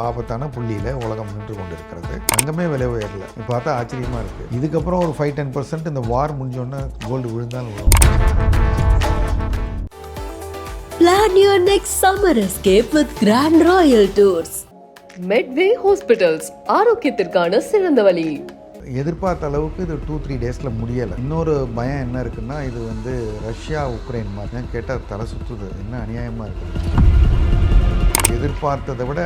ஆபத்தான புள்ளியில் உலகம் நின்று கொண்டு இருக்கிறது. தங்கமே விலை உயரல. பார்த்தா ஆச்சரியமாக இருக்குது. இதுக்கப்புறம் ஒரு 5-10% இந்த வார் முடிஞ்சோன்னா கோல்டு விழுந்தாலும் விழும். Plan your next summer escape with Grand Royal Tours. Medway Hospitals, ஆரோக்கியத்திற்கான சிறந்த வழி. எதிர்பார்த்த அளவுக்கு இது 2-3 டேஸில் முடியலை. இன்னொரு பயம் என்ன இருக்குன்னா, இது ரஷ்யா உக்ரைன் மாதிரி கேட்டால் தலை சுற்றுது. என்ன அநியாயமாக இருக்குது. எதிர்பார்த்ததை விட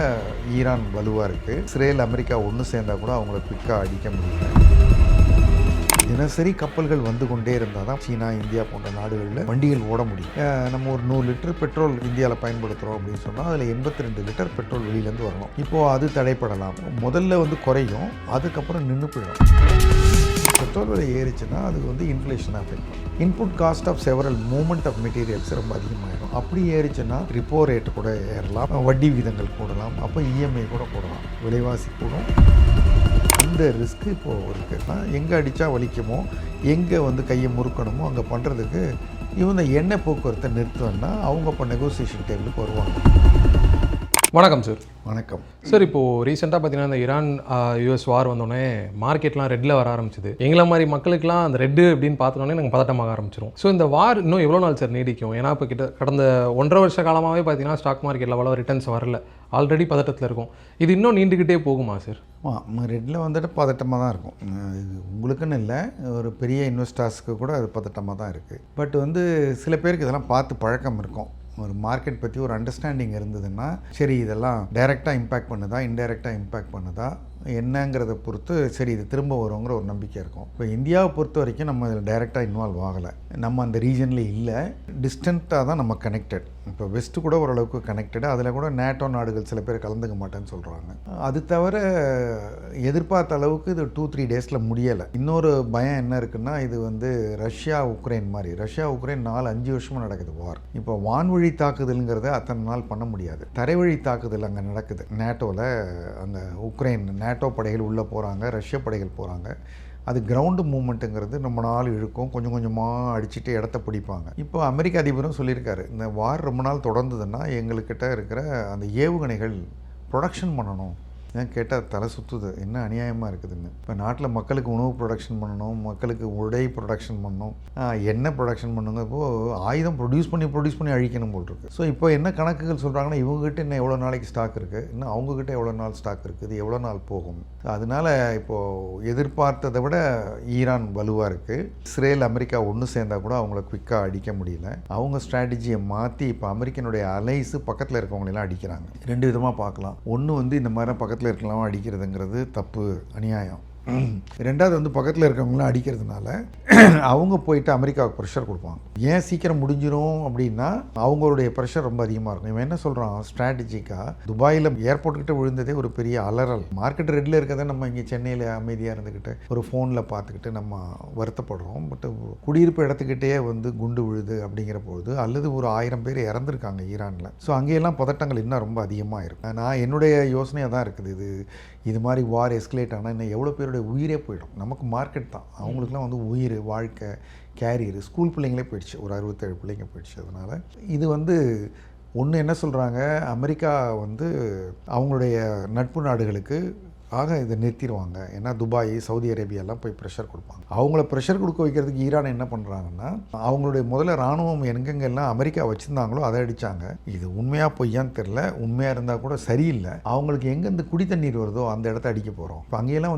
ஈரான் வலுவாக இருக்குது. இஸ்ரேல் அமெரிக்கா ஒன்று சேர்ந்தால் கூட அவங்கள குயிக்காக அடிக்க முடியல. தினசரி கப்பல்கள் வந்து கொண்டே இருந்தால் தான் சீனா, இந்தியா போன்ற நாடுகளில் வண்டிகள் ஓட முடியும். நம்ம ஒரு 100 லிட்டர் பெட்ரோல் இந்தியாவில் பயன்படுத்துகிறோம் அப்படின்னு சொன்னால் அதில் 82 லிட்டர் பெட்ரோல் வெளியிலேருந்து வரணும். இப்போது அது தடைப்படலாம். முதல்ல குறையும், அதுக்கப்புறம் நின்று போயிடும். பெட்ரோல் விலை ஏறிச்சுன்னா அது இன்ஃப்ளேஷன் அஃபெக்ட் பண்ணும். Input cost of several movement of materials ரொம்ப அதிகமாகிடும். அப்படி ஏறிச்சுன்னா ரிப்போ ரேட்டு கூட ஏறலாம், வட்டி விகிதங்கள் கூடலாம், அப்போ இஎம்ஐ கூட கூடலாம், விலைவாசி கூடும். இந்த ரிஸ்க்கு இப்போது இருக்குன்னா, எங்கே அடித்தா வலிக்குமோ, எங்கே கையை முறுக்கணுமோ அங்கே பண்ணுறதுக்கு இவங்க எண்ணெய் போக்குவரத்தை நிறுத்தணும்னா அவங்க இப்போ நெகோசியேஷன் டேபிளுக்கு வருவாங்க. வணக்கம் சார். வணக்கம் சார். இப்போது ரீசெண்டாக பார்த்தீங்கன்னா இந்த ஈரான் யூஎஸ் வார் வந்தோடனே மார்க்கெட்லாம் ரெட்டில் வர ஆரம்பிச்சிது. எங்களை மாதிரி மக்களுக்குலாம் அந்த ரெட்டு அப்படின்னு பார்த்தோன்னே நாங்கள் பதட்டமாக ஆரம்பிச்சிடும். ஸோ இந்த வார் இன்னும் எவ்வளோ நாள் சார் நீடிக்கும்? ஏன்னா இப்போ கடந்த 1.5 வருஷ காலமாகவே பார்த்தீங்கன்னா ஸ்டாக் மார்க்கெட்டில் அவ்வளோ ரிட்டர்ன்ஸ் வரல, ஆல்ரெடி பதட்டத்தில் இருக்கும். இது இன்னும் நீண்டுக்கிட்டே போகுமா சார்? ரெட்டில் பதட்டமாக தான் இருக்கும். இது உங்களுக்குன்னு இல்லை, ஒரு பெரிய இன்வெஸ்டர்ஸ்க்கு கூட அது பதட்டமாக தான் இருக்குது. பட் சில பேருக்கு இதெல்லாம் பார்த்து பழக்கம் இருக்கும். ஒரு மார்க்கெட் பற்றி ஒரு அண்டர்ஸ்டாண்டிங் இருந்ததுன்னா, சரி இதெல்லாம் டைரெக்டாக இம்பேக்ட் பண்ணுதா, இன்டைரக்டாக இம்பேக்ட் பண்ணுதா என்னங்கிறத பொறுத்து சரி இது திரும்ப வருங்கிற ஒரு நம்பிக்கை இருக்கும். இப்போ இந்தியாவை பொறுத்த வரைக்கும் நம்ம இதில் டைரெக்டாக இன்வால்வ் ஆகலை. நம்ம அந்த ரீஜன்லேயே இல்லை, டிஸ்டண்ட்டாக தான் நம்ம கனெக்டட். இப்போ வெஸ்ட்டு கூட ஓரளவுக்கு கனெக்டடு. அதில் கூட நேட்டோ நாடுகள் சில பேர் கலந்துக்க மாட்டேன்னு சொல்கிறாங்க. அது தவிர எதிர்பார்த்த அளவுக்கு இது 2-3 டேஸில் முடியலை. இன்னொரு பயம் என்ன இருக்குன்னா, இது ரஷ்யா உக்ரைன் மாதிரி. ரஷ்யா உக்ரைன் 4-5 வருஷமாக நடக்குது வார். இப்போ வான்வழி தாக்குதலுங்கிறத அத்தனை நாள் பண்ண முடியாது. தரைவழி தாக்குதல் அங்கே நடக்குது. நேட்டோவில் அங்கே உக்ரைன் நேட்டோ படைகள் உள்ளே போகிறாங்க, ரஷ்ய படைகள் போகிறாங்க. அது கிரவுண்டு மூவ்மெண்ட்டுங்கிறது ரொம்ப நாள் இழுக்கும், கொஞ்சம் கொஞ்சமாக அடிச்சுட்டு இடத்த பிடிப்பாங்க. இப்போ அமெரிக்க அதிபரும் சொல்லியிருக்காரு, இந்த வார் ரொம்ப நாள் தொடர்ந்ததுன்னா எங்கள்கிட்ட இருக்கிற அந்த ஏவுகணைகள் ப்ரொடக்ஷன் பண்ணணும். ஏன் கேட்டால் தலை சுற்றுது. என்ன அநியாயமாக இருக்குதுன்னு. இப்போ நாட்டில் மக்களுக்கு உணவு ப்ரொடக்ஷன் பண்ணணும், மக்களுக்கு உடை ப்ரொடக்ஷன் பண்ணணும், எண்ணெய் ப்ரொடக்ஷன் பண்ணுங்க. இப்போது ஆயுதம் ப்ரொடியூஸ் பண்ணி அழிக்கணும் போல் இருக்குது. ஸோ இப்போ என்ன கணக்குகள் சொல்கிறாங்கன்னா, இவங்ககிட்ட இன்னும் எவ்வளோ நாளைக்கு ஸ்டாக் இருக்குது, இன்னும் அவங்கக்கிட்ட எவ்வளோ நாள் ஸ்டாக் இருக்குது, இது எவ்வளோ நாள் போகும். அதனால் இப்போது எதிர்பார்த்ததை விட ஈரான் வலுவாக இருக்குது. இஸ்ரேல் அமெரிக்கா ஒன்று சேர்ந்தால் கூட அவங்கள குயிக்காக அடிக்க முடியல. அவங்க ஸ்ட்ராட்டஜியை மாற்றி இப்போ அமெரிக்கனுடைய அலைஸு பக்கத்தில் இருக்கவங்களெல்லாம் அடிக்கிறாங்க. 2 விதமாக பார்க்கலாம். ஒன்று இந்த மாதிரி பக்கத்தில் இருக்கலாம் அடிக்கிறதுங்கிறது தப்பு, அநியாயம். ரெண்டாவது பக்கத்தில் இருக்கவங்களாம் அடிக்கிறதுனால அவங்க போயிட்டு அமெரிக்காவுக்கு ப்ரெஷர் கொடுப்பாங்க. ஏன் சீக்கிரம் முடிஞ்சிடும் அப்படின்னா, அவங்களுடைய ப்ரெஷர் ரொம்ப அதிகமாக இருக்கும். இவன் என்ன சொல்கிறான், ஸ்ட்ராட்டஜிக்காக துபாயில் ஏர்போர்ட்டுக்கிட்ட விழுந்ததே ஒரு பெரிய அலறல். மார்க்கெட் ரெட்டில் இருக்கிறத நம்ம இங்கே சென்னையில் அமைதியாக இருந்துக்கிட்டு ஒரு ஃபோனில் பார்த்துக்கிட்டு நம்ம வருத்தப்படுறோம். பட் குடியிருப்பு இடத்துக்கிட்டே குண்டு விழுது அப்படிங்கிற பொழுது, அல்லது ஒரு 1000 பேர் இறந்துருக்காங்க ஈரானில். ஸோ அங்கேயெல்லாம் பதட்டங்கள் இன்னும் ரொம்ப அதிகமாக இருக்கும். நான் என்னுடைய யோசனையாக தான் இருக்குது, இது மாதிரி வார் எஸ்கலேட் ஆனால் இன்னும் எவ்வளோ பேருடைய உயிரே போயிடும். நமக்கு மார்க்கெட் தான், அவங்களுக்குலாம் உயிர், வாழ்க்கை, கேரியர், ஸ்கூல் பிள்ளைங்களே போயிடுச்சு. ஒரு 67 பிள்ளைங்க போயிடுச்சு. அதனால் இது ஒன்று என்ன சொல்கிறாங்க, அமெரிக்கா அவங்களுடைய நட்பு நாடுகளுக்கு இதை நிறுத்திடுவாங்க. ஏன்னா துபாய், சவுதி அரேபியாலாம் போய் ப்ரெஷர் கொடுப்பாங்க. அவங்கள ப்ரெஷர் கொடுக்க வைக்கிறதுக்கு ஈரான் என்ன பண்ணுறாங்கன்னா, அவங்களுடைய முதல்ல இராணுவம் எங்கெங்கெல்லாம் அமெரிக்கா வச்சுருந்தாங்களோ அதை அடித்தாங்க. இது உண்மையாக பொய்யான்னு தெரில. உண்மையாக இருந்தால் கூட சரியில்லை. அவங்களுக்கு எங்கேருந்து குடி தண்ணீர் வருதோ அந்த இடத்த அடிக்க போகிறோம். இப்போ அங்கேயெல்லாம்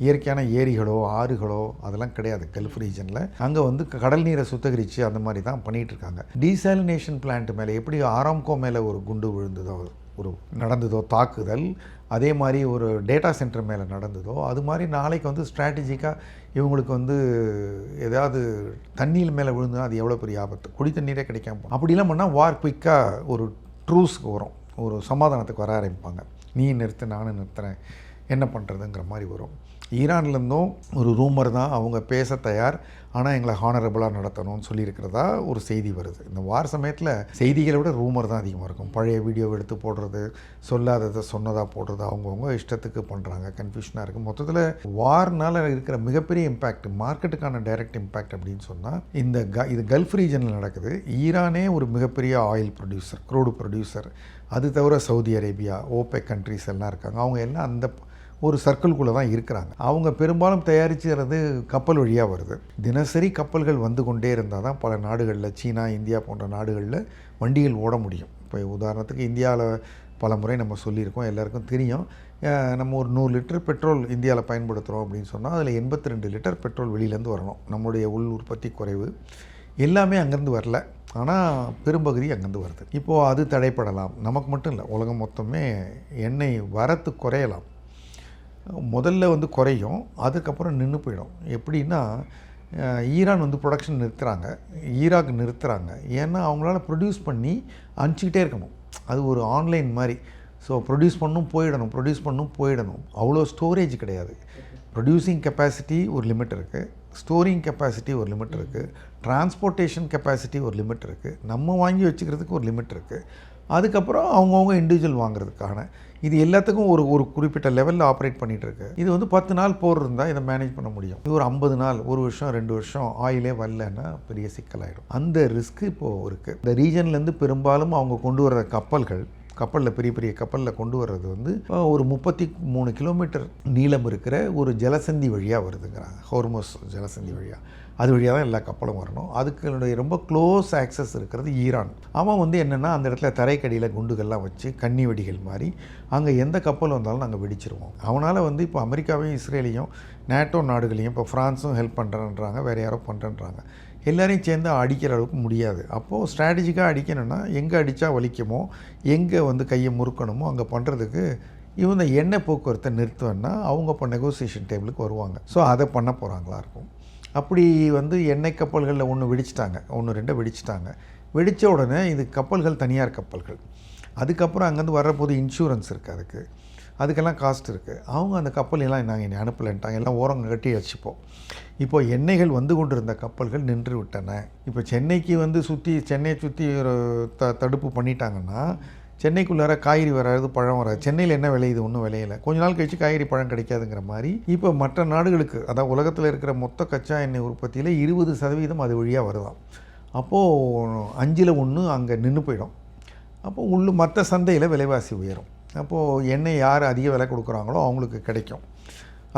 இயற்கையான ஏரிகளோ ஆறுகளோ அதெல்லாம் கிடையாது. கல்ஃப் ரீஜனில் அங்கே கடல் நீரை சுத்தகரித்து அந்த மாதிரி தான் பண்ணிகிட்டு இருக்காங்க. டீசாலினேஷன் பிளான்ட் மேலே எப்படி ஆராம்கோ மேலே ஒரு குண்டு விழுந்ததோ, நடந்ததோ தாக்குதல், அதே மாதிரி ஒரு டேட்டா சென்டர் மேலே நடந்ததோ, அது மாதிரி நாளைக்கு ஸ்ட்ராட்டஜிக்காக இவங்களுக்கு ஏதாவது தண்ணீர் மேலே விழுந்தா அது எவ்வளோ பெரிய ஆபத்து. குடி தண்ணீரே கிடைக்காம அப்படிலாம் பண்ணால் வார் குயிக்காக ஒரு ட்ரூஸ்க்கு வரும், ஒரு சமாதானத்துக்கு வர ஆரம்பிப்பாங்க. நீ நிறுத்து, நானும் நிறுத்துறேன், என்ன பண்ணுறதுங்கிற மாதிரி வரும். ஈரான்லேருந்தும் ஒரு ரூமர் தான், அவங்க பேச தயார், ஆனால் எங்களை ஹானரபுளாக நடத்தணும்னு சொல்லியிருக்கிறதா ஒரு செய்தி வருது. இந்த வார் சமயத்தில் செய்திகளை விட ரூமர் தான் அதிகமாக இருக்கும். பழைய வீடியோவை எடுத்து போடுறது, சொல்லாததை சொன்னதாக போடுறது, அவங்கவுங்க இஷ்டத்துக்கு பண்ணுறாங்க. கன்ஃபியூஷனாக இருக்குது. மொத்தத்தில் வார்னால் இருக்கிற மிகப்பெரிய இம்பேக்ட், மார்க்கெட்டுக்கான டைரக்ட் இம்பேக்ட் அப்படின்னு சொன்னால் இது கல்ஃப் ரீஜனில் நடக்குது. ஈரானே ஒரு மிகப்பெரிய ஆயில் ப்ரொடியூசர், க்ரூடு ப்ரொடியூசர். அது தவிர சவுதி அரேபியா, ஓபெக் கண்ட்ரிஸ் எல்லாம் இருக்காங்க. அவங்க எல்லாம் அந்த ஒரு சர்க்கிள்குள்ளே தான் இருக்கிறாங்க. அவங்க பெரும்பாலும் தயாரிச்சுறது கப்பல் வழியாக வருது. தினசரி கப்பல்கள் வந்து கொண்டே இருந்தால் தான் பல நாடுகளில், சீனா, இந்தியா போன்ற நாடுகளில் வண்டிகள் ஓட முடியும். இப்போ உதாரணத்துக்கு இந்தியாவில் பல முறை நம்ம சொல்லியிருக்கோம், எல்லாருக்கும் தெரியும். நம்ம ஒரு 100 லிட்டர் பெட்ரோல் இந்தியாவில் பயன்படுத்துகிறோம் அப்படின்னு சொன்னால் அதில் 82 லிட்டர் பெட்ரோல் வெளியிலேருந்து வரணும். நம்முடைய உள் உற்பத்தி குறைவு. எல்லாமே அங்கேருந்து வரல, ஆனால் பெரும்பகுதி அங்கேருந்து வருது. இப்போது அது தடைப்படலாம். நமக்கு மட்டும் இல்லை, உலகம் மொத்தமே எண்ணெய் வரத்து குறையலாம். முதல்ல வந்து குறையும், அதுக்கப்புறம் நின்று போயிடும். எப்படின்னா ஈரான் வந்து ப்ரொடக்ஷன் நிறுத்துகிறாங்க, ஈராக் நிறுத்துகிறாங்க. ஏன்னா அவங்களால ப்ரொடியூஸ் பண்ணி அனுப்பிச்சிக்கிட்டே இருக்கணும். அது ஒரு ஆன்லைன் மாதிரி. ஸோ ப்ரொடியூஸ் பண்ணணும் போயிடணும். அவ்வளோ ஸ்டோரேஜ் கிடையாது. ப்ரொடியூசிங் கெப்பாசிட்டி ஒரு லிமிட் இருக்குது, ஸ்டோரிங் கெப்பாசிட்டி ஒரு லிமிட் இருக்குது, டிரான்ஸ்போர்ட்டேஷன் கெப்பாசிட்டி ஒரு லிமிட் இருக்குது, நம்ம வாங்கி வச்சுக்கிறதுக்கு ஒரு லிமிட் இருக்குது. அதுக்கப்புறம் அவங்கவுங்க இண்டிவிஜுவல் வாங்குறதுக்கான இது எல்லாத்துக்கும் ஒரு குறிப்பிட்ட லெவலில் ஆப்ரேட் பண்ணிகிட்ருக்கு. இது வந்து 10 நாள் போர் இருந்தால் இதை மேனேஜ் பண்ண முடியும். இது ஒரு 50 நாள், 1 வருஷம் 2 வருஷம் ஆயிலே வரலன்னா பெரிய சிக்கலாயிடும். அந்த ரிஸ்க்கு இப்போது இருக்குது. இந்த ரீஜன்லேருந்து பெரும்பாலும் அவங்க கொண்டு வர்ற கப்பலில் பெரிய பெரிய கப்பலில் கொண்டு வர்றது வந்து ஒரு 33 கிலோமீட்டர் நீளம் இருக்கிற ஒரு ஜலசந்தி வழியாக வருதுங்கிறாங்க. ஹோர்மோஸ் ஜலசந்தி வழியாக. அது வழியாக தான் எல்லா கப்பலும் வரணும். அதுக்கு ரொம்ப க்ளோஸ் ஆக்சஸ் இருக்கிறது ஈரான். அவன் வந்து என்னென்னா அந்த இடத்துல தரைக்கடியில் குண்டுகள்லாம் வச்சு கன்னி வெடிகள் மாதிரி அங்கே எந்த கப்பல் வந்தாலும் நாங்கள் வெடிச்சிருவோம். அவனால் வந்து இப்போ அமெரிக்காவையும் இஸ்ரேலையும் நேட்டோ நாடுகளையும் இப்போ ஃப்ரான்ஸும் ஹெல்ப் பண்ணுறேன்றாங்க, வேறு யாரோ பண்ணுறேன்றாங்க. எல்லாரையும் சேர்ந்து அடிக்கிற அளவுக்கு முடியாது. அப்போது ஸ்ட்ராட்டஜிக்காக அடிக்கணும்னா எங்கே அடித்தா வலிக்குமோ, எங்கே வந்து கையை முறுக்கணுமோ அங்கே பண்ணுறதுக்கு இவங்க எண்ணெய் போக்குவரத்தை நிறுத்துவேன்னா அவங்க இப்போ நெகோசியேஷன் டேபிளுக்கு வருவாங்க. ஸோ அதை பண்ண போகிறாங்களா இருக்கும். அப்படி வந்து எண்ணெய் கப்பல்களில் 1 வெடிச்சிட்டாங்க, 1-2 வெடிச்சிட்டாங்க. வெடித்த உடனே இது கப்பல்கள் தனியார் கப்பல்கள். அதுக்கப்புறம் அங்கேருந்து வர்றபோது இன்சூரன்ஸ் இருக்குது, அதுக்கெல்லாம் காஸ்ட் இருக்குது. அவங்க அந்த கப்பலெல்லாம் நாங்கள் என்னை அனுப்பலைன்ட்டாங்க, எல்லாம் ஓரம் கட்டி வச்சுப்போம். இப்போது எண்ணெய்கள் வந்து கொண்டு இருந்த கப்பல்கள் நின்று விட்டன. இப்போ சென்னைக்கு வந்து சென்னையை சுற்றி ஒரு தடுப்பு பண்ணிட்டாங்கன்னா சென்னைக்குள்ளார காய்கறி வராது, பழம் வராது. சென்னையில் என்ன விளையுது? ஒன்றும் விளையலை. கொஞ்ச நாள் கழிச்சு காய்கறி பழம் கிடைக்காதுங்கிற மாதிரி இப்போ மற்ற நாடுகளுக்கு, அதாவது உலகத்தில் இருக்கிற மொத்த கச்சா எண்ணெய் உற்பத்தியில் 20% அது வழியாக வருதாம். அப்போது 5ல் 1 அங்கே நின்று போயிடும். அப்போது மற்ற சந்தையில் விலைவாசி உயரும். அப்போது எண்ணெய் யார் அதிக விலை கொடுக்குறாங்களோ அவங்களுக்கு கிடைக்கும்,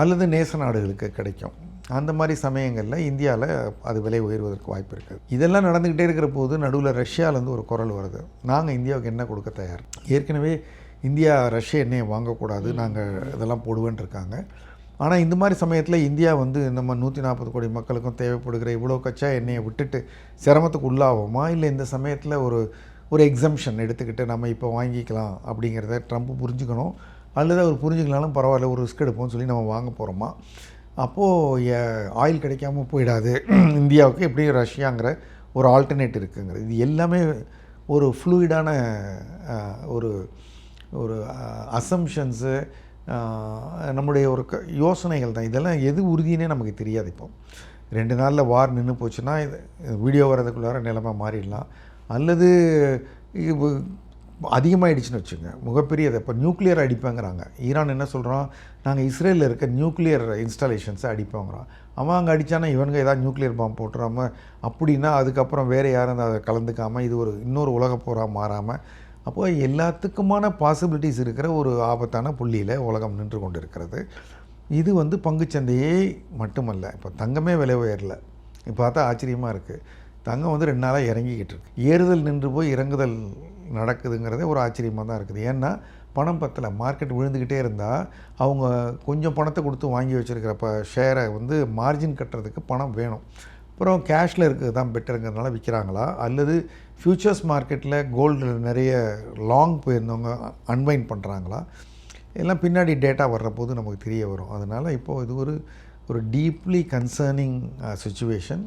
அல்லது நேச நாடுகளுக்கு கிடைக்கும். அந்த மாதிரி சமயங்களில் இந்தியாவில் அது விலை உயர்வதற்கு வாய்ப்பு இருக்குது. இதெல்லாம் நடந்துக்கிட்டே இருக்கிற போது நடுவில் ரஷ்யாவிலேருந்து ஒரு குரல் வருது, நாங்கள் இந்தியாவுக்கு எண்ணெய் கொடுக்க தயார். ஏற்கனவே இந்தியா ரஷ்ய எண்ணெயை வாங்கக்கூடாது, நாங்கள் இதெல்லாம் போடுவேன்னு இருக்காங்க. ஆனால் இந்த மாதிரி சமயத்தில் இந்தியா வந்து நம்ம 140 கோடி மக்களுக்கும் தேவைப்படுகிற இவ்வளோ கச்சா எண்ணெயை விட்டுட்டு சிரமத்துக்கு உள்ளாகுமா, இல்லை இந்த சமயத்தில் ஒரு எக்ஸம்ஷன் எடுத்துக்கிட்டு நம்ம இப்போ வாங்கிக்கலாம் அப்படிங்கிறத ட்ரம்ப் புரிஞ்சுக்கணும், அல்லது அவர் புரிஞ்சுக்கலாலும் பரவாயில்ல ஒரு ரிஸ்க் எடுப்போம்னு சொல்லி நம்ம வாங்க போகிறோமா. அப்போது ஆயில் கிடைக்காமல் போயிடாது இந்தியாவுக்கு, எப்படியும் ரஷ்யாங்கிற ஒரு ஆல்டர்னேட் இருக்குங்கிறது. இது எல்லாமே ஒரு ஃப்ளூயிடான ஒரு அசம்ஷன்ஸு, நம்முடைய ஒரு யோசனைகள் தான். இதெல்லாம் எது உறுதினே நமக்கு தெரியாது. இப்போ 2 நாளில் வார் நின்று போச்சுன்னா இது வீடியோ வர்றதுக்குள்ளார நிலைமை மாறிடலாம், அல்லது அதிகமாகிடுச்சுன்னு வச்சுங்க, மிகப்பெரியதை. இப்போ நியூக்ளியர் அடிப்பேங்கிறாங்க. ஈரான் என்ன சொல்கிறான், நாங்கள் இஸ்ரேலில் இருக்க நியூக்ளியர் இன்ஸ்டாலேஷன்ஸை அடிப்போங்கிறான். அவன் அங்கே அடித்தானா இவனுங்க ஏதாவது நியூக்ளியர் பாம்பு போட்டுறாமல் அப்படின்னா அதுக்கப்புறம் வேறு யாரும் அதை கலந்துக்காமல் இது இன்னொரு உலக போராக மாறாமல், அப்போது எல்லாத்துக்குமான பாசிபிலிட்டிஸ் இருக்கிற ஒரு ஆபத்தான புள்ளியில் உலகம் நின்று கொண்டு இருக்கிறது. இது வந்து பங்குச்சந்தையே மட்டுமல்ல, இப்போ தங்கமே விலை உயரலை. இப்போ பார்த்தா ஆச்சரியமாக இருக்குது, தங்கம் வந்து 2 நாளாக இறங்கிக்கிட்டு இருக்கு. ஏறுதல் நின்று போய் இறங்குதல் நடக்குதுங்கிறதே ஒரு ஆச்சரியமாக தான் இருக்குது. ஏன்னா பணம் பத்தலை, மார்க்கெட் விழுந்துக்கிட்டே இருந்தால் அவங்க கொஞ்சம் பணத்தை கொடுத்து வாங்கி வச்சுருக்கிறப்ப ஷேரை வந்து மார்ஜின் கட்டுறதுக்கு பணம் வேணும். அப்புறம் கேஷில் இருக்கிறது தான் பெட்டருங்கிறதுனால விற்கிறாங்களா, அல்லது ஃப்யூச்சர்ஸ் மார்க்கெட்டில் கோல்டு நிறைய லாங் போயிருந்தவங்க அன்வைண்ட் பண்ணுறாங்களா, எல்லாம் பின்னாடி டேட்டா வர்றபோது நமக்கு தெரிய வரும். அதனால் இப்போது இது ஒரு டீப்லி கன்சர்னிங் சுச்சுவேஷன்.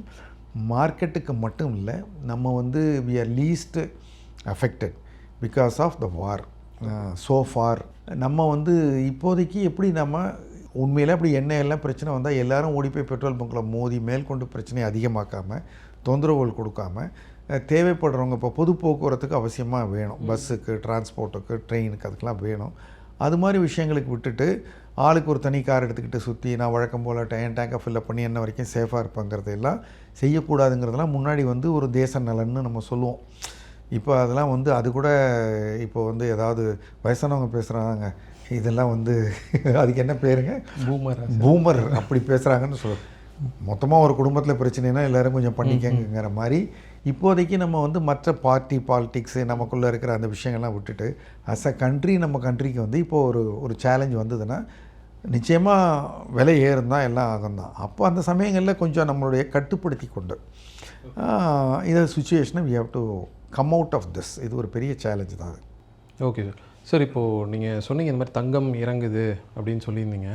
மார்க்கெட்டுக்கு மட்டும் இல்லை, நம்ம வந்து we are least affected because of the war. So for நம்ம வந்து இப்போதைக்கு எப்படி நம்ம உண்மையிலே அப்படி எண்ணெய் எல்லாம் பிரச்சனை வந்தால் எல்லாரும் ஓடி போய் பெட்ரோல் பங்க்கில் மோதி மேற்கொண்டு பிரச்சனையை அதிகமாக்காமல் தொந்தரவுகள் கொடுக்காம தேவைப்படுறவங்க இப்போ பொது போக்குவரத்துக்கு அவசியமாக வேணும், பஸ்ஸுக்கு, டிரான்ஸ்போர்ட்டுக்கு, ட்ரெயினுக்கு அதுக்கெலாம் வேணும். அது மாதிரி விஷயங்களுக்கு விட்டுட்டு ஆளுக்கு ஒரு தனி கார் எடுத்துக்கிட்டு சுற்றி நான் வழக்கம் போல் டேங்கை ஃபில்லப் பண்ணி என்ன வரைக்கும் சேஃபாக இருப்பேங்கிறதெல்லாம் செய்யக்கூடாதுங்கிறதெல்லாம் முன்னாடி வந்து ஒரு தேச நலன்னு நம்ம சொல்லுவோம். இப்போ அதெல்லாம் வந்து அது கூட இப்போ வந்து ஏதாவது வயசானவங்க பேசுகிறாங்க, இதெல்லாம் வந்து அதுக்கு என்ன பேருங்க, பூமர் அப்படி பேசுகிறாங்கன்னு மொத்தமாக ஒரு குடும்பத்தில் பிரச்சனைனா எல்லோரும் கொஞ்சம் பண்ணிக்கங்கிற மாதிரி இப்போதைக்கு நம்ம வந்து மற்ற பார்ட்டி பாலிட்டிக்ஸு நமக்குள்ளே இருக்கிற அந்த விஷயங்கள்லாம் விட்டுட்டு அஸ் அ கண்ட்ரி நம்ம கண்ட்ரிக்கு வந்து இப்போது ஒரு சேலஞ்ச் வந்ததுன்னா நிச்சயமாக விலை ஏறும் தான், எல்லாம் ஆகும் தான். அப்போ அந்த சமயங்களில் கொஞ்சம் நம்மளுடைய கட்டுப்படுத்தி கொண்டு இதை சுச்சுவேஷனை we have to come out of this. இது ஒரு பெரிய சேலஞ்சு தான் அது. Okay sir. சார் இப்போது நீங்கள் சொன்னீங்க இந்த மாதிரி தங்கம் இறங்குது அப்படின்னு சொல்லியிருந்தீங்க,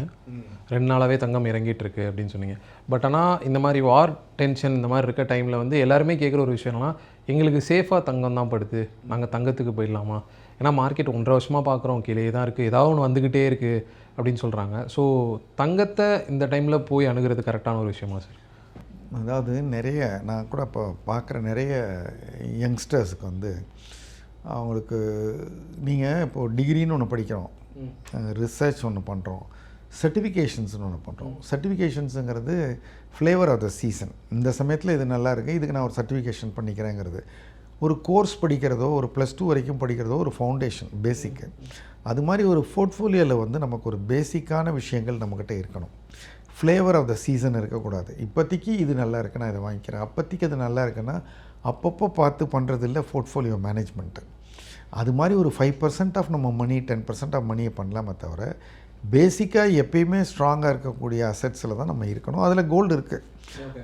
2 நாளாகவே தங்கம் இறங்கிட்டு இருக்கு அப்படின்னு சொன்னீங்க. பட் ஆனால் இந்த மாதிரி வார் டென்ஷன் இந்த மாதிரி இருக்க டைமில் வந்து எல்லாருமே கேட்குற ஒரு விஷயம்னா, எங்களுக்கு சேஃபாக தங்கம் தான் படுது, நாங்கள் தங்கத்துக்கு போயிடலாமா? ஏன்னா மார்க்கெட் 1.5 வருஷமாக பார்க்குறோம் கீழே தான் இருக்குது, ஏதாவது ஒன்று வந்துக்கிட்டே இருக்குது அப்படின்னு சொல்கிறாங்க. ஸோ தங்கத்தை இந்த டைமில் போய் அணுகிறது கரெக்டான ஒரு விஷயமா சார்? அதாவது நிறைய நான் கூட இப்போ பார்க்குற நிறைய யங்ஸ்டர்ஸுக்கு வந்து அவங்களுக்கு நீங்கள் இப்போது டிகிரின்னு ஒன்று படிக்கிறோம், ரிசர்ச் ஒன்று பண்ணுறோம், சர்டிஃபிகேஷன்ஸ்னு ஒன்று பண்ணுறோம். சர்டிஃபிகேஷன்ஸுங்கிறது ஃப்ளேவர் ஆஃப் த சீசன். இந்த சமயத்தில் இது நல்லா இருக்குது, இதுக்கு நான் ஒரு சர்டிஃபிகேஷன் பண்ணிக்கிறேங்கிறது. ஒரு கோர்ஸ் படிக்கிறதோ, ஒரு +2 வரைக்கும் படிக்கிறதோ ஒரு ஃபவுண்டேஷன் பேசிக்கு. அது மாதிரி ஒரு போர்ட்ஃபோலியோவில் வந்து நமக்கு ஒரு பேசிக்கான விஷயங்கள் நம்மக்கிட்ட இருக்கணும். ஃப்ளேவர் ஆஃப் த சீசன் இருக்கக்கூடாது. இப்போதைக்கு இது நல்லா இருக்குது, நான் இதை வாங்கிக்கிறேன். அப்போதைக்கு அது நல்லா இருக்குன்னா அப்பப்போ பார்த்து பண்ணுறது இல்லை போர்ட்ஃபோலியோ மேனேஜ்மெண்ட்டு. அது மாதிரி ஒரு 5% ஆஃப் நம்ம மணி, 10% ஆஃப் மணியை பண்ணலாமே தவிர பேசிக்காக எப்பயுமே ஸ்ட்ராங்காக இருக்கக்கூடிய அசெட்ஸில் தான் நம்ம இருக்கணும். அதில் கோல்டு இருக்குது.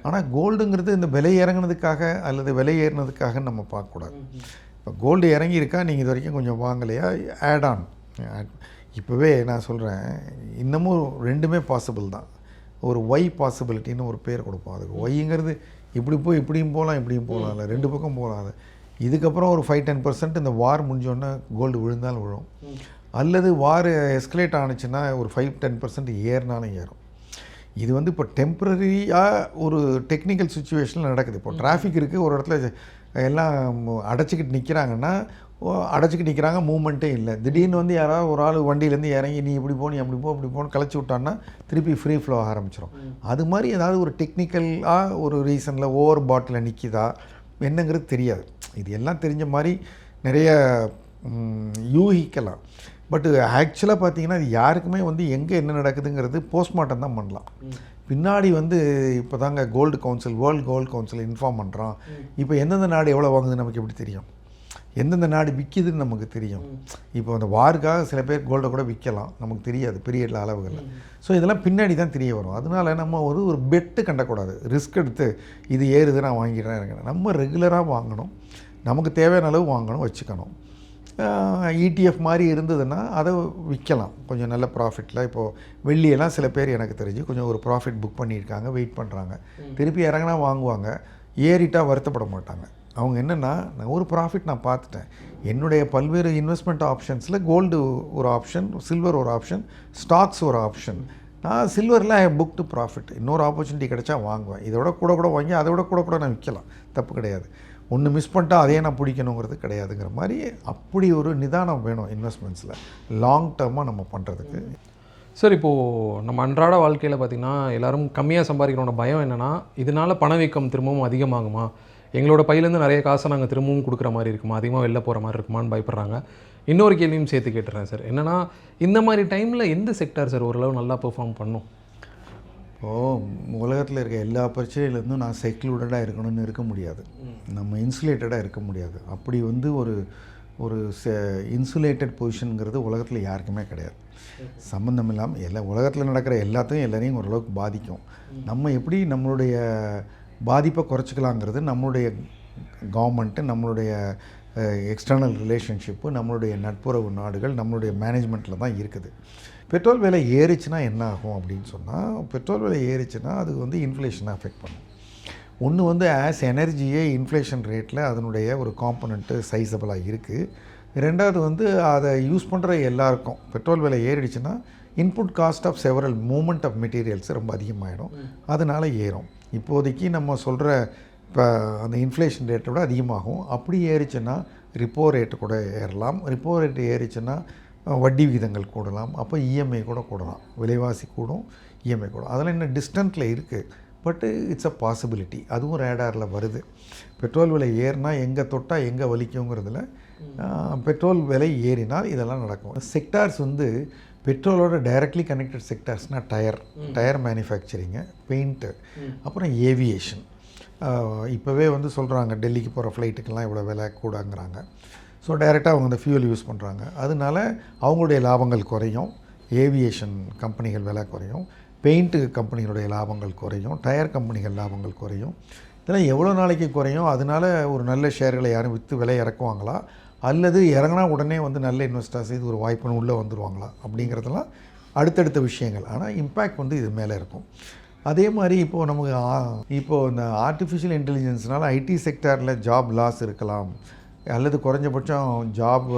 ஆனால் கோல்டுங்கிறது இந்த விலை இறங்குனதுக்காக அல்லது விலை ஏறினதுக்காக நம்ம பார்க்கக்கூடாது. இப்போ கோல்டு இறங்கியிருக்கா, நீங்கள் இது வரைக்கும் கொஞ்சம் வாங்கலையா, ஆட் ஆன். இப்போவே நான் சொல்கிறேன், இன்னமும் 2மே பாசிபிள் தான். ஒரு ஒய் பாசிபிலிட்டின்னு ஒரு பேர் கொடுப்போம் அதுக்கு. ஒய்ங்கிறது இப்படி போய் இப்படியும் போகலாம், இப்படியும் போகலாம், இல்லை 2 பக்கம் போகலாம். அது இதுக்கப்புறம் ஒரு 5-10% இந்த வார் முடிஞ்சோடனே கோல்டு விழுந்தாலும் விழும், அல்லது வார் எஸ்கலேட் ஆனிச்சுன்னா ஒரு 5-10% ஏறினாலும் ஏறும். இது வந்து இப்போ டெம்ப்ரரியாக ஒரு டெக்னிக்கல் சுச்சுவேஷனில் நடக்குது. இப்போ டிராஃபிக் இருக்குது, ஒரு இடத்துல எல்லாம் அடைச்சிக்கிட்டு நிற்கிறாங்க, மூமெண்ட்டே இல்லை. திடீர்னு வந்து யாராவது ஒரு ஆள் வண்டியிலேருந்து இறங்கி நீ இப்படி போ, நீ அப்படி போ, அப்படி போன்னு கழிச்சு விட்டான்னா திருப்பி ஃப்ரீ ஃப்ளோ ஆரம்பிச்சிடும். அது மாதிரி ஏதாவது ஒரு டெக்னிக்கலாக ஒரு ரீசனில் ஓவர் பாட்டில் நிற்கிதா என்னங்கிறது தெரியாது. இது எல்லாம் தெரிஞ்ச மாதிரி நிறைய யூகிக்கலாம். பட்டு ஆக்சுவலாக பார்த்தீங்கன்னா இது யாருக்குமே வந்து எங்கே என்ன நடக்குதுங்கிறது போஸ்ட்மார்ட்டம் தான் பண்ணலாம். பின்னாடி வந்து இப்போ தாங்க வேர்ல்டு கோல்டு கவுன்சில் இன்ஃபார்ம் பண்ணுறான். இப்போ எந்தெந்த நாடு எவ்வளோ வாங்குதுன்னு நமக்கு எப்படி தெரியும்? எந்தெந்த நாடு விற்கிதுன்னு நமக்கு தெரியும். இப்போ அந்த வாருக்காக சில பேர் கோல்டை கூட விற்கலாம், நமக்கு தெரியாது பெரிய அளவுகள். ஸோ இதெல்லாம் பின்னாடி தான் தெரிய வரும். அதனால நம்ம ஒரு பெட்டு கண்டக்கூடாது. ரிஸ்க் எடுத்து இது ஏறுது நான் வாங்கிடுறேன் இருக்கேன். நம்ம ரெகுலராக வாங்கணும், நமக்கு தேவையான அளவு வாங்கணும், வச்சுக்கணும். இடிஎஃப் மாதிரி இருந்ததுன்னா அதை விற்கலாம் கொஞ்சம் நல்ல ப்ராஃபிட்டில். இப்போது வெள்ளியெல்லாம் சில பேர் எனக்கு தெரிஞ்சு கொஞ்சம் ஒரு ப்ராஃபிட் புக் பண்ணியிருக்காங்க, வெயிட் பண்ணுறாங்க. திருப்பி இறங்கினா வாங்குவாங்க, ஏறிட்டால் வருத்தப்பட மாட்டாங்க. அவங்க என்னென்னா, நான் ஒரு ப்ராஃபிட் நான் பார்த்துட்டேன். என்னுடைய பல்வேறு இன்வெஸ்ட்மெண்ட் ஆப்ஷன்ஸில் கோல்டு ஒரு ஆப்ஷன், சில்வர் ஒரு ஆப்ஷன், ஸ்டாக்ஸ் ஒரு ஆப்ஷன். நான் சில்வரில் புக்டு ப்ராஃபிட். இன்னொரு ஆப்பர்ச்சுனிட்டி கிடைச்சா வாங்குவேன். இதோட கூட வாங்கி அதை விட கூட நான் விற்கலாம், தப்பு கிடையாது. ஒன்று மிஸ் பண்ணிட்டா அதையே நான் பிடிக்கணுங்கிறது கிடையாதுங்கிற மாதிரி அப்படி ஒரு நிதானம் வேணும் இன்வெஸ்ட்மெண்ட்ஸில், லாங் டேர்மாக நம்ம பண்ணுறதுக்கு. சார், இப்போது நம்ம அன்றாட வாழ்க்கையில் பார்த்திங்கன்னா எல்லோரும் கம்மியாக சம்பாதிக்கிறோட பயம் என்னென்னா, இதனால் பணவீக்கம் திரும்பவும் அதிகமாகுமா, எங்களோட பையிலேருந்து நிறைய காசை நாங்கள் திரும்பவும் கொடுக்குற மாதிரி இருக்குமா, அதிகமாக வெளில போகிற மாதிரி இருக்குமான்னு பயப்படுறாங்க. இன்னொரு கேள்வியும் சேர்த்து கேட்டுறேன் சார். என்னென்னா, இந்த மாதிரி டைமில் எந்த செக்டார் சார் ஓரளவு நல்லா பெர்ஃபார்ம் பண்ணும்? உலகத்தில் இருக்க எல்லா பிரச்சனையிலேருந்தும் நான் செக்லூடடாக இருக்கணும்னு இருக்க முடியாது, நம்ம இன்சுலேட்டடாக இருக்க முடியாது. அப்படி வந்து ஒரு இன்சுலேட்டட் பொசிஷனுங்கிறது உலகத்தில் யாருக்குமே கிடையாது. சம்மந்தம் இல்லாமல் எல்லா உலகத்தில் நடக்கிற எல்லாத்தையும் எல்லாரையும் ஓரளவுக்கு பாதிக்கும். நம்ம எப்படி நம்மளுடைய பாதிப்பை குறைச்சிக்கலாங்கிறது நம்மளுடைய கவர்மெண்ட்டு, நம்மளுடைய எக்ஸ்டர்னல் ரிலேஷன்ஷிப்பு, நம்மளுடைய நட்புறவு நாடுகள், நம்மளுடைய மேனேஜ்மெண்ட்டில் தான் இருக்குது. பெட்ரோல் விலை ஏறிச்சுன்னா என்ன ஆகும் அப்படின்னு சொன்னால், பெட்ரோல் விலை ஏறிச்சுன்னா அது வந்து இன்ஃப்ளேஷனை அஃபெக்ட் பண்ணும். ஒன்று வந்து ஆஸ் எனர்ஜியே இன்ஃப்ளேஷன் ரேட்டில் அதனுடைய ஒரு காம்பனண்ட்டு சைஸபிளாக இருக்குது. ரெண்டாவது வந்து அதை யூஸ் பண்ணுற எல்லாருக்கும் பெட்ரோல் விலை ஏறிடுச்சுன்னா input cost of several movement of materials ரொம்ப அதிகமாகிடும், அதனால் ஏறும். இப்போதைக்கு நம்ம சொல்கிற இப்போ அந்த இன்ஃப்ளேஷன் ரேட்டை விட அதிகமாகும். அப்படி ஏறிச்சுன்னா ரிப்போ ரேட்டு கூட ஏறலாம். ரிப்போ ரேட்டு ஏறிச்சுன்னா வட்டி விகிதங்கள் கூடலாம். அப்போ இஎம்ஐ கூட கூடலாம், விலைவாசி கூடும், இஎம்ஐ கூடும். அதெல்லாம் இன்னும் டிஸ்டன்ட்டில் இருக்குது, பட்டு இட்ஸ் அ பாசிபிலிட்டி. அதுவும் ரேடாரில் வருது. பெட்ரோல் விலை ஏறினா எங்கே தொட்டால் எங்கே வலிக்குங்கிறதுல பெட்ரோல் விலை ஏறினால் இதெல்லாம் நடக்கும். செக்டார்ஸ் வந்து பெட்ரோலோட டைரக்ட்லி கனெக்டட் செக்டார்ஸ்னால் டயர் மேனுஃபேக்சரிங்கு, பெயிண்ட்டு, அப்புறம் ஏவியேஷன். இப்போவே வந்து சொல்கிறாங்க டெல்லிக்கு போகிற ஃப்ளைட்டுக்கெல்லாம் இவ்வளோ விலை கூடங்கிறாங்க. ஸோ டைரெக்டாக அவங்க அந்த ஃபியூல் யூஸ் பண்ணுறாங்க, அதனால அவங்களுடைய லாபங்கள் குறையும். ஏவியேஷன் கம்பெனிகள் விலை குறையும், பெயிண்ட்டு கம்பெனிகளுடைய லாபங்கள் குறையும், டயர் கம்பெனிகள் லாபங்கள் குறையும். இதெல்லாம் எவ்வளோ நாளைக்கு குறையும்? அதனால ஒரு நல்ல ஷேர்களை யாரும் விற்று விலை இறக்குவாங்களா, அல்லது இறங்கினா உடனே வந்து நல்ல இன்வெஸ்டர்ஸ் இது ஒரு வாய்ப்புன்னு உள்ளே வந்துடுவாங்களா அப்படிங்கிறதெல்லாம் அடுத்தடுத்த விஷயங்கள். ஆனால் இம்பேக்ட் வந்து இது மேலே இருக்கும். அதே மாதிரி இப்போது நமக்கு இப்போது இந்த ஆர்டிஃபிஷியல் இன்டெலிஜென்ஸ்னால ஐடி செக்டாரில் ஜாப் லாஸ் இருக்கலாம், அல்லது குறைஞ்சபட்சம் ஜாப்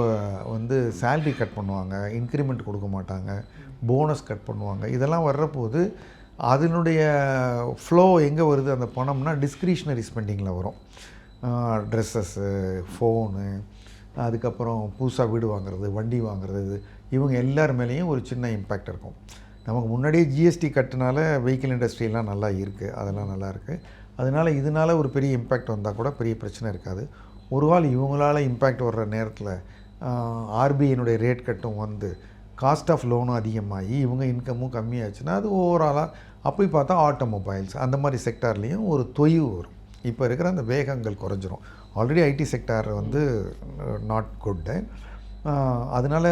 வந்து சேல்ரி கட் பண்ணுவாங்க, இன்க்ரிமெண்ட் கொடுக்க மாட்டாங்க, போனஸ் கட் பண்ணுவாங்க. இதெல்லாம் வர்றபோது அதனுடைய ஃப்ளோ எங்கே வருது? அந்த பணம்னா டிஸ்க்ரிஷ்னரி ஸ்பெண்டிங்கில் வரும். ட்ரெஸ்ஸஸ்ஸு, ஃபோனு, அதுக்கப்புறம் புதுசாக வீடு வாங்குறது, வண்டி வாங்குறது, இவங்க எல்லார் மேலேயும் ஒரு சின்ன இம்பேக்ட் இருக்கும். நமக்கு முன்னாடியே ஜிஎஸ்டி கட்டினால வெஹிக்கிள் இண்டஸ்ட்ரியெலாம் நல்லா இருக்குது, அதெல்லாம் நல்லா இருக்குது. அதனால் இதனால் ஒரு பெரிய இம்பேக்ட் வந்தால் கூட பெரிய பிரச்சனை இருக்காது. ஒருவேளை இவங்களால் இம்பேக்ட் வர்ற நேரத்தில் ஆர்பிஐனுடைய ரேட் கட்டும் வந்து காஸ்ட் ஆஃப் லோனும் அதிகமாகி இவங்க இன்கமும் கம்மியாச்சுன்னா அது ஓவராலாக அப்படி பார்த்தா ஆட்டோமொபைல்ஸ் அந்த மாதிரி செக்டார்லேயும் ஒரு தொய்வு வரும். இப்போ இருக்கிற அந்த வேகங்கள் குறைஞ்சிரும். ஆல்ரெடி ஐடி செக்டார் வந்து நாட் குட்டு. அதனால்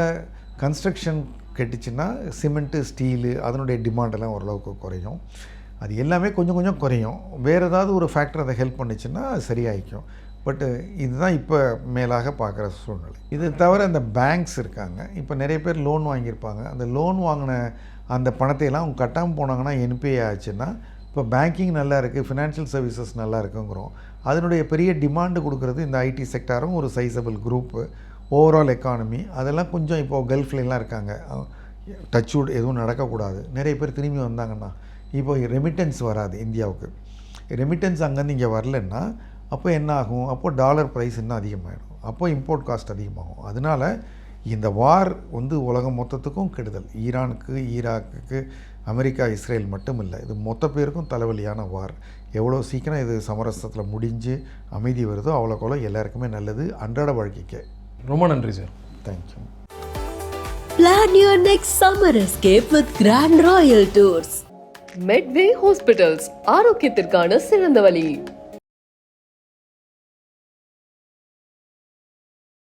கன்ஸ்ட்ரக்ஷன் கெட்டுச்சுன்னா சிமெண்ட்டு, ஸ்டீலு அதனுடைய டிமாண்டெல்லாம் ஓரளவுக்கு குறையும். அது எல்லாமே கொஞ்சம் கொஞ்சம் குறையும். வேறு ஏதாவது ஒரு ஃபேக்டர் அதை ஹெல்ப் பண்ணிச்சுன்னா அது சரியாயிக்கும். பட்டு இதுதான் இப்போ மேலாக பார்க்குற சூழ்நிலை. இது தவிர இந்த பேங்க்ஸ் இருக்காங்க. இப்போ நிறைய பேர் லோன் வாங்கியிருப்பாங்க. அந்த லோன் வாங்கின அந்த பணத்தையெல்லாம் அவங்க கட்டாமல் போனாங்கன்னா என்பிஏ ஆச்சுன்னா இப்போ பேங்கிங் நல்லா இருக்குது, ஃபினான்ஷியல் சர்வீசஸ் நல்லா இருக்குங்கிறோம். அதனுடைய பெரிய டிமாண்டு கொடுக்குறது இந்த ஐடி செக்டாரும் ஒரு சைஸபிள் குரூப்பு. ஓவரால் எக்கானமி அதெல்லாம் கொஞ்சம் இப்போது கல்ஃப்லாம் இருக்காங்க, டச்வுட் எதுவும் நடக்கக்கூடாது. நிறைய பேர் திரும்பி வந்தாங்கன்னா இப்போ ரெமிட்டன்ஸ் வராது இந்தியாவுக்கு. ரெமிட்டன்ஸ் அங்கேருந்து இங்கே வரலன்னா அப்போ என்ன ஆகும்? அப்போது டாலர் ப்ரைஸ் இன்னும் அதிகமாகிடும், அப்போ இம்போர்ட் காஸ்ட் அதிகமாகும். அதனால் இந்த வார் வந்து உலகம் மொத்தத்துக்கும் கெடுதல். ஈரானுக்கு, ஈராக்குக்கு, அமெரிக்கா, இஸ்ரேல் மட்டும் இல்லை, இது மொத்த பேருக்கும் தலைவலியான வார். எவ்வளோ சீக்கிரம் இது சமரசத்தில் முடிஞ்சு அமைதி வருதோ அவ்வளோக்கவ்வளோ எல்லாருக்குமே நல்லது, அன்றாட வாழ்க்கைக்கு. ரொம்ப நன்றி sir. Thank you. Plan your next summer escape with Grand Royal Tours. Medway hospitals, ஆரோக்கியத்திற்கான சிறந்த வழி.